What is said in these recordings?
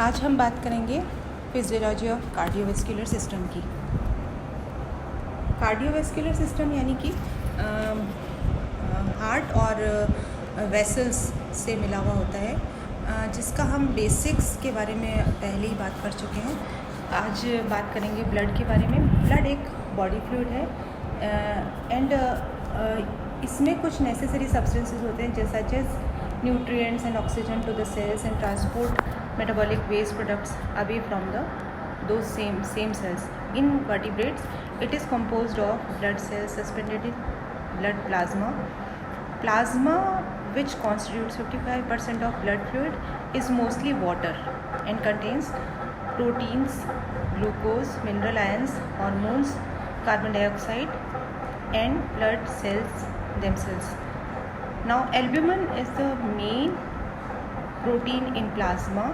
आज हम बात करेंगे फिजियोलॉजी ऑफ कार्डियोवैस्कुलर सिस्टम की। कार्डियोवैस्कुलर सिस्टम यानी कि हार्ट और वेसल्स से मिला हुआ होता है, जिसका हम बेसिक्स के बारे में पहले ही बात कर चुके हैं। आज बात करेंगे ब्लड के बारे में। ब्लड एक बॉडी फ्लूइड है एंड इसमें कुछ नेसेसरी सब्सटेंसेस होते हैं जैसे nutrients and oxygen to the cells and transport metabolic waste products away from those same cells. In vertebrates, it is composed of blood cells suspended in blood plasma. Plasma, which constitutes 55% of blood fluid, is mostly water and contains proteins, glucose, mineral ions, hormones, carbon dioxide, and blood cells themselves. Now, albumin is the main protein in plasma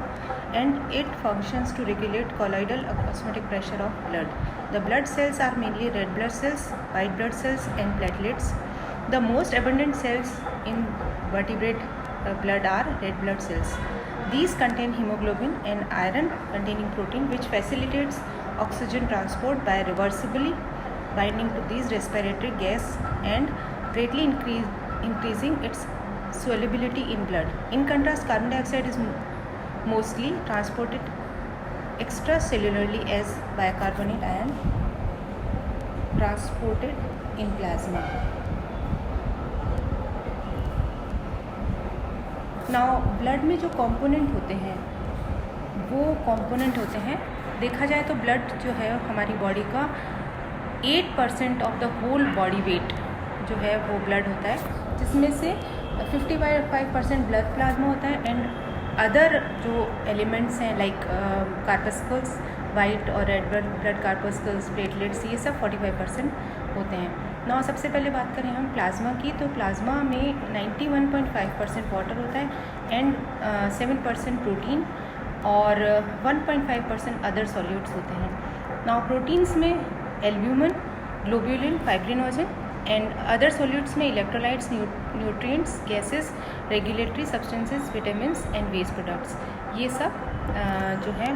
and it functions to regulate colloidal osmotic pressure of blood. The blood cells are mainly red blood cells, white blood cells and platelets. The most abundant cells in vertebrate blood are red blood cells. These contain hemoglobin and iron containing protein which facilitates oxygen transport by reversibly binding to these respiratory gas and greatly increasing its solubility in blood. In contrast, carbon dioxide is mostly transported extracellularly as bicarbonate ion transported in plasma. Now, blood में जो component होते हैं वो component होते हैं, देखा जाए तो ब्लड जो है हमारी बॉडी का 8% of the whole body weight जो है वो ब्लड होता है, जिसमें से 55% ब्लड प्लाज्मा होता है एंड अदर जो एलिमेंट्स हैं लाइक कार्पस्कल्स, वाइट और रेड ब्लड कार्पस्कल्स, प्लेटलेट्स, ये सब 45% होते हैं। ना सबसे पहले बात करें हम प्लाज्मा की, तो प्लाज्मा में 91.5% वाटर होता है एंड 7% प्रोटीन और 1.5% अदर सॉल्यूट्स होते हैं। ना प्रोटीन्स में albumin, globulin, fibrinogen and other solutes में electrolytes, nutrients, gases, regulatory substances, vitamins and waste products, ये सब जो है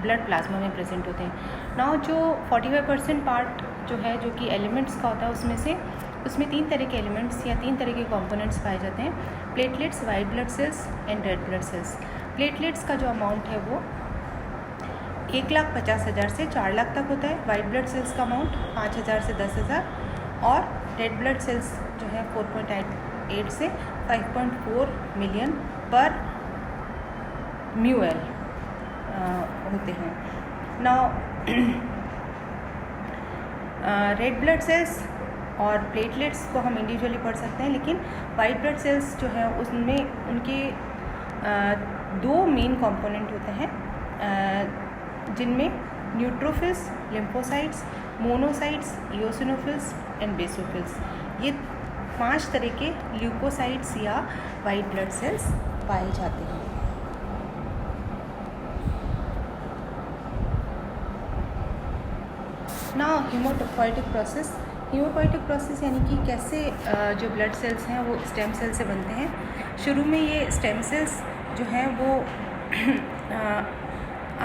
ब्लड प्लाज्मा में प्रेजेंट होते हैं। नाउ जो 45% पार्ट जो है जो कि एलिमेंट्स का होता है उसमें 3 तरह के एलिमेंट्स या 3 तरह के कंपोनेंट्स पाए जाते हैं। Platelets, white blood cells and red blood cells. Platelets का जो अमाउंट है वो 1,50,000 से 4 लाख तक होता है। वाइट ब्लड सेल्स का अमाउंट 5,000 से 10,000 और रेड ब्लड सेल्स जो है 4.8 से 5.4 मिलियन पर म्यूएल होते हैं। नाउ रेड ब्लड सेल्स और प्लेटलेट्स को हम इंडिविजुअली पढ़ सकते हैं, लेकिन वाइट ब्लड सेल्स जो है उसमें उनके 2 मेन कंपोनेंट होते हैं, जिनमें neutrophils, lymphocytes, monocytes, eosinophils and basophils, ये 5 तरह के ल्यूकोसाइट्स या वाइट ब्लड सेल्स पाए जाते हैं। ना हीमोपोइटिक प्रोसेस। हीमोपोइटिक प्रोसेस यानी कि कैसे जो ब्लड सेल्स हैं वो स्टेम सेल से बनते हैं। शुरू में ये स्टेम सेल्स जो हैं वो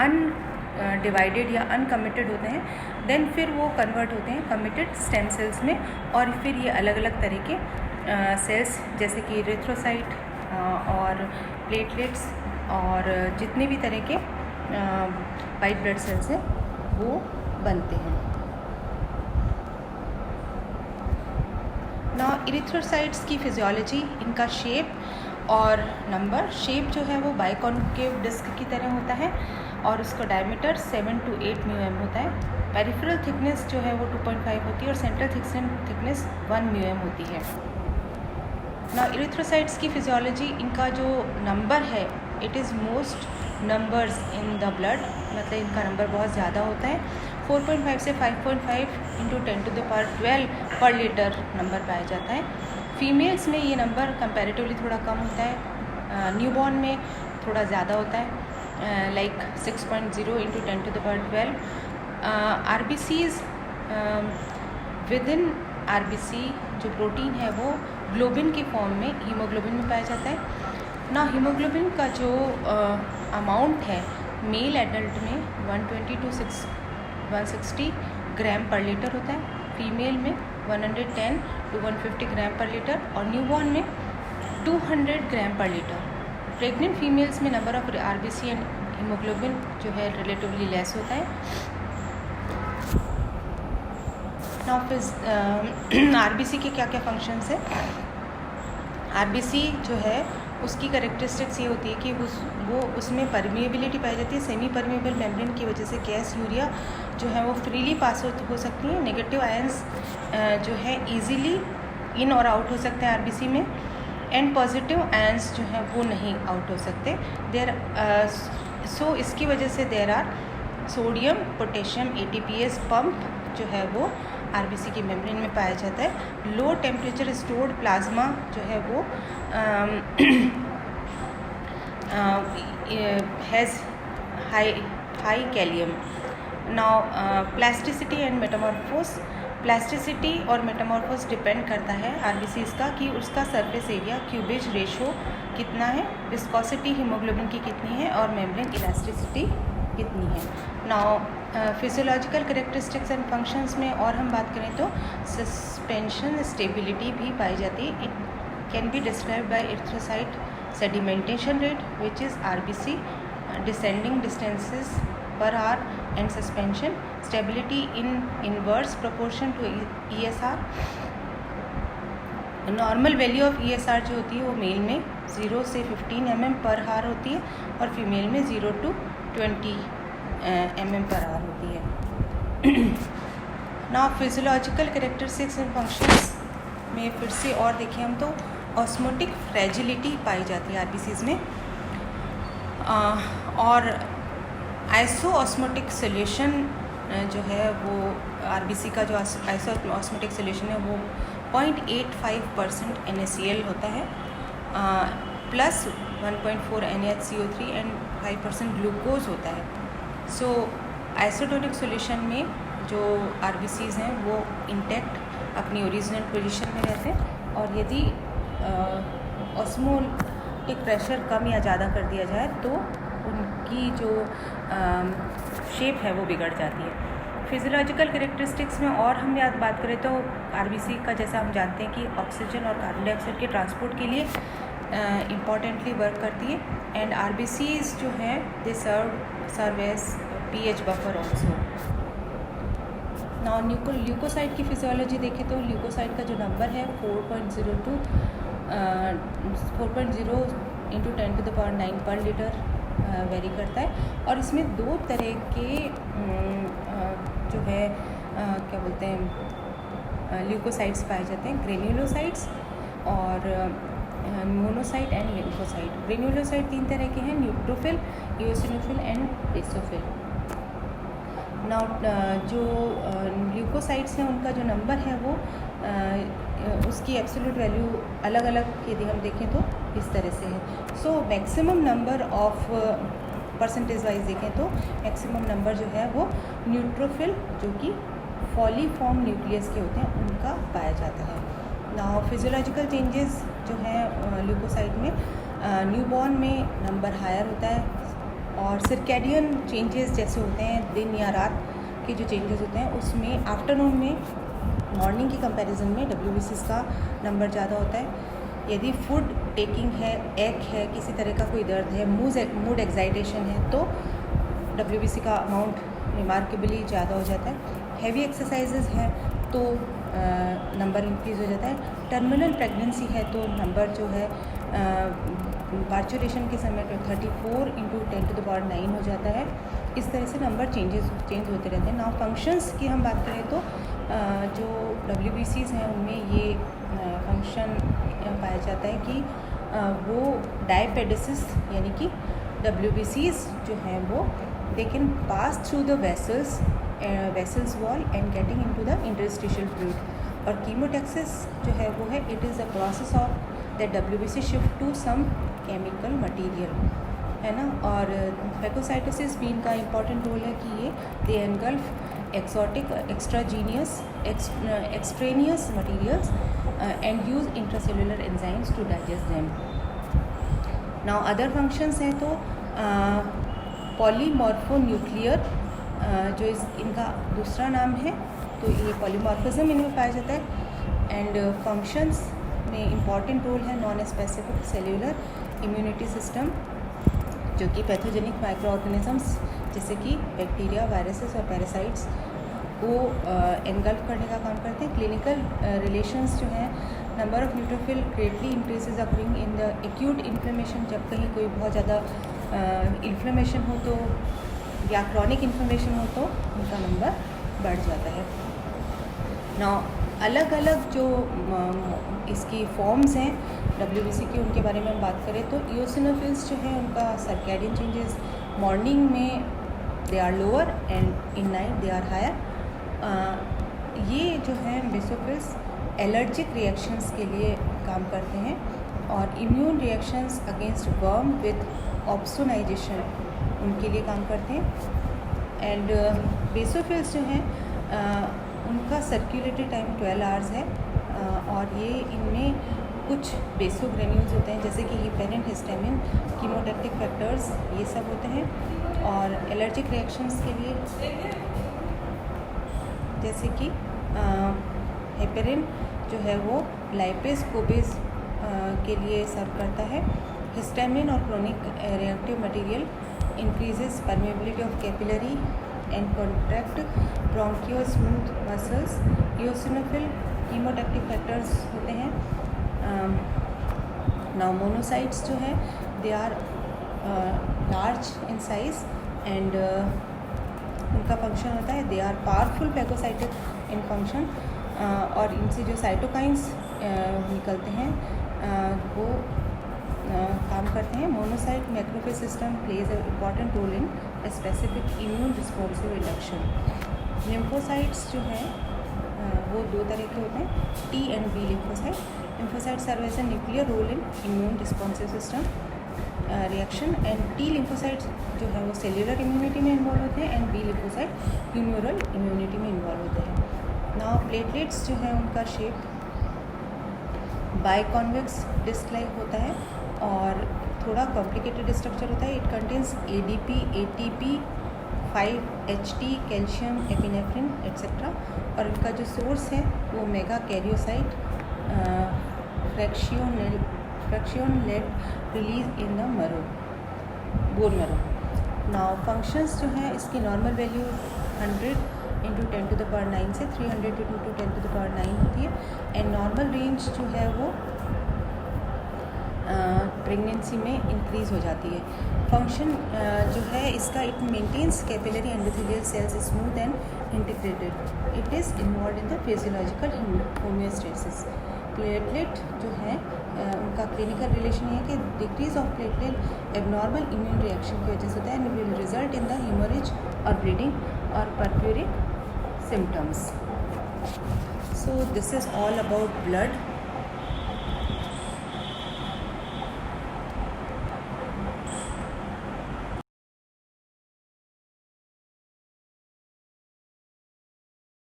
अनडिवाइडेड या अनकमिटेड होते हैं, देन फिर वो कन्वर्ट होते हैं कमिटेड स्टेम सेल्स में, और फिर ये अलग अलग तरह के सेल्स जैसे कि इरिथ्रोसाइट और प्लेटलेट्स और जितने भी तरह के वाइट ब्लड सेल्स हैं वो बनते हैं। ना इरिथ्रोसाइट्स की फिजियोलॉजी, इनका शेप और नंबर। शेप जो है वो बाइकॉन्केव डिस्क की तरह होता है और उसका डायमीटर 7 to 8 mm होता है। पेरिफेरल थिकनेस जो है वो 2.5 होती है और सेंट्रल थिकनेस 1 mm होती है। ना इरिथ्रोसाइट्स की फिजियोलॉजी, इनका जो नंबर है it is most numbers in the blood, मतलब इनका नंबर बहुत ज़्यादा होता है। 4.5 से 5.5 × 10⁻12 पर लीटर नंबर पाया जाता है। फीमेल्स में ये नंबर कंपैरेटिवली थोड़ा कम होता है, न्यूबॉर्न में थोड़ा ज़्यादा होता है, like 6.0 × 10⁻12। RBCs, with in RBC जो प्रोटीन है वो ग्लोबिन की फॉर्म में, हीमोग्लोबिन में पाया जाता है। ना हीमोग्लोबिन का जो अमाउंट है मेल एडल्ट में 120 to 160 ग्राम पर लीटर होता है, फीमेल में 110 to 150 ग्राम पर लीटर और न्यूबॉर्न में 200 ग्राम पर लीटर। प्रेग्नेंट फीमेल्स में number of RBC and haemoglobin जो है रिलेटिवली लेस होता है। आरबीसी के क्या क्या फंक्शंस है? आरबीसी जो है उसकी करेक्टरिस्टिक्स ये होती है कि उसमें परमिएबिलिटी पाई जाती है, सेमी परमिएबल मेम्ब्रेन की वजह से गैस यूरिया जो है वो फ्रीली पास हो सकती है। नेगेटिव आयंस जो है इजीली इन और आउट हो सकते हैं आरबीसी में, एंड पॉजिटिव आयंस जो है वो नहीं आउट हो सकते। सो इसकी वजह से there are sodium potassium ATPase pump जो है वो आरबीसी की मेम्ब्रेन में पाया जाता है। लो टेम्परेचर स्टोर्ड प्लाज्मा जो है वो has high kalium. Now plasticity and metamorphosis, plasticity और मेटामॉर्फोस डिपेंड करता है आरबीसीज का कि उसका सरफेस एरिया क्यूबेज रेशो कितना है, विस्कोसिटी हीमोग्लोबिन की कितनी है और मेम्ब्रेन इलास्टिसिटी कितनी है। Now physiological characteristics and functions में और हम बात करें तो सस्पेंशन स्टेबिलिटी भी पाई जाती है। It can be described bye erythrocyte sedimentation rate which is RBC descending distances per hour and suspension stability in inverse proportion to ESR। Normal value of ESR जो होती है वो मेल में 0 से 15 mm पर हार होती है और फीमेल में 0 to 20 mm पर हार होती है। Now physiological characteristics and functions में फिर से और देखें हम तो ऑस्मोटिक फ्रेजिलिटी पाई जाती है आरबीसीज में, और आइसो ऑस्मोटिक सोल्यूशन जो है वो आरबीसी का जो आइसो ऑस्मोटिक सोल्यूशन है वो 0.85% NaCl होता है, प्लस 1.4 NaHCO3 एंड 5% ग्लूकोज होता है। सो आइसोटोनिक सोल्यूशन में जो आरबीसीज हैं वो इंटैक्ट अपनी ओरिजिनल पोजीशन में रहते हैं, और यदि ऑस्मोटिक प्रेशर कम या ज़्यादा कर दिया जाए तो उनकी जो शेप है वो बिगड़ जाती है। फिजियोलॉजिकल कैरेक्टरिस्टिक्स में और हम याद बात करें तो आरबीसी का जैसा हम जानते हैं कि ऑक्सीजन और कार्बन डाइऑक्साइड के ट्रांसपोर्ट के लिए इम्पॉर्टेंटली वर्क करती है, एंड आरबीसीज जो हैं they serve as pH buffer also. Now leucocyte की फिजियोलॉजी देखें तो ल्यूकोसाइट का जो नंबर है 4.0 into 10⁻⁹ पर लीटर वेरी करता है, और इसमें दो तरह के जो है क्या बोलते हैं ल्यूकोसाइट्स पाए जाते हैं, ग्रेन्युलोसाइट्स और मोनोसाइट एंड लिम्फोसाइट। ग्रेन्युलोसाइट 3 तरह के हैं, neutrophil, eosinophil and basophil. Now जो ल्यूकोसाइट्स हैं उनका जो नंबर है वो उसकी एब्सोल्यूट वैल्यू अलग अलग यदि हम देखें तो इस तरह से है। So maximum number of percentage wise देखें तो मैक्सिमम नंबर जो है वो न्यूट्रोफिल जो कि फॉलीफॉर्म न्यूक्लियस के होते हैं उनका पाया जाता है। नाउ फिजियोलॉजिकल चेंजेस जो है ल्यूकोसाइट में न्यूबॉर्न में नंबर हायर होता है, और सर्कैडियन चेंजेस जैसे होते हैं दिन या रात के जो चेंजेस होते हैं उसमें आफ्टरनून में मॉर्निंग की कंपैरिजन में WBCs का नंबर ज़्यादा होता है। यदि फूड टेकिंग है, एक है, किसी तरह का कोई दर्द है, मूड एक्साइटेशन है तो WBC का अमाउंट रिमार्केबली ज़्यादा हो जाता है। हैवी एक्सरसाइजेज हैं तो नंबर इंक्रीज़ हो जाता है। टर्मिनल प्रेगनेंसी है तो नंबर जो है पार्चुरेशन के समय पर 34 × 10⁹ हो जाता है। इस तरह से नंबर चेंज होते रहते हैं। नाउ फंक्शंस की हम बात करें तो जो WBCs हैं उनमें ये फंक्शन पाया जाता है कि वो डायपेडिसिस यानी कि WBCs जो हैं वो they can pass through the vessels wall and getting into the interstitial fluid. और कीमोटैक्सिस जो है वो है it is the process of the WBC shift to some chemical material, है ना। और फैगोसाइटोसिस भी इनका इम्पॉर्टेंट रोल है कि ये they engulf exotic extraneous materials and use intracellular enzymes to digest them. Now other functions हैं तो पॉलीमॉर्फोन्यूक्लियर जो इनका दूसरा नाम है, तो ये पॉलीमॉर्फिज्म इनमें पाया जाता है। एंड फंक्शंस में इम्पॉर्टेंट रोल है non specific cellular immunity system, जो कि पैथोजेनिक माइक्रो ऑर्गेनिजम्स जैसे कि बैक्टीरिया, वायरसेस और पैरासाइट्स को एनगल्फ करने का काम करते हैं। क्लिनिकल रिलेशंस जो हैं, number of neutrophil greatly increases occurring in the acute inflammation, जब कहीं कोई बहुत ज़्यादा इन्फ्लेमेशन हो तो या क्रॉनिक इन्फ्लेमेशन हो तो उनका नंबर बढ़ जाता है। ना अलग अलग जो इसकी फॉर्म्स हैं WBC की, उनके बारे में हम बात करें तो इओसिनोफिल्स जो हैं उनका सर्कैडियन चेंजेस, मॉर्निंग में they are lower and in night they are higher. ये जो हैं बेसोफिल्स एलर्जिक रिएक्शंस के लिए काम करते हैं और immune reactions against worm with opsonization उनके लिए काम करते हैं। एंड बेसोफिल्स जो हैं उनका सर्कुलेटरी टाइम 12 आवर्स है और ये इनमें कुछ बेसोग्रेन्यूल्स होते हैं जैसे कि हिपेरिन, हिस्टामिन, कीमोटैक्टिक फैक्टर्स, ये सब होते हैं। और एलर्जिक रिएक्शंस के लिए जैसे कि हिपेरिन जो है वो लाइपेज कोपेज के लिए सर्व करता है। हिस्टामिन और chronic reactive material increases permeability of capillary and contract bronchial smooth muscles. Eosinophil chemotactic factors होते हैं। नाउ मोनोसाइट्स जो है they are large in size and उनका फंक्शन होता है they are powerful phagocytic in function और इनसे जो साइटोकाइंस निकलते हैं वो काम करते हैं। Monocyte macrophage system plays a important role in specific immune responsive reduction. Lymphocytes जो हैं वो दो तरह के होते हैं, T and B lymphocyte. Lymphocyte serve as a nuclear role in immune responsive system reaction and T lymphocyte जो है वो सेल्यूलर इम्यूनिटी में इन्वॉल्व होते हैं and B lymphocyte humoral immunity में इन्वॉल्व होते हैं। नाउ प्लेटलेट्स जो है उनका शेप बाइकॉन्वेक्स डिस्क लाइक होता है और थोड़ा कॉम्प्लिकेटेड स्ट्रक्चर होता है। It contains ADP, ATP, 5-HT, calcium, epinephrine etcetera. और इनका जो सोर्स है वो megakaryocyte fraction let release in the marrow, bone marrow. Now functions जो हैं इसकी नॉर्मल वैल्यू 100 × 10⁹ से 300 × 10⁹ होती है एंड नॉर्मल रेंज जो है वो प्रेगनेंसी में इंक्रीज़ हो जाती है। फंक्शन जो है इसका it maintains capillary endothelial cells smooth and integrated. It is involve in the physiological homeostasis. Platelet जो है उनका क्लिनिकल रिलेशन है कि decrease of platelet abnormal immune reaction की वजह से होता है and will result in the haemorrhage और ब्लीडिंग और purpuric symptoms. So this is all about blood.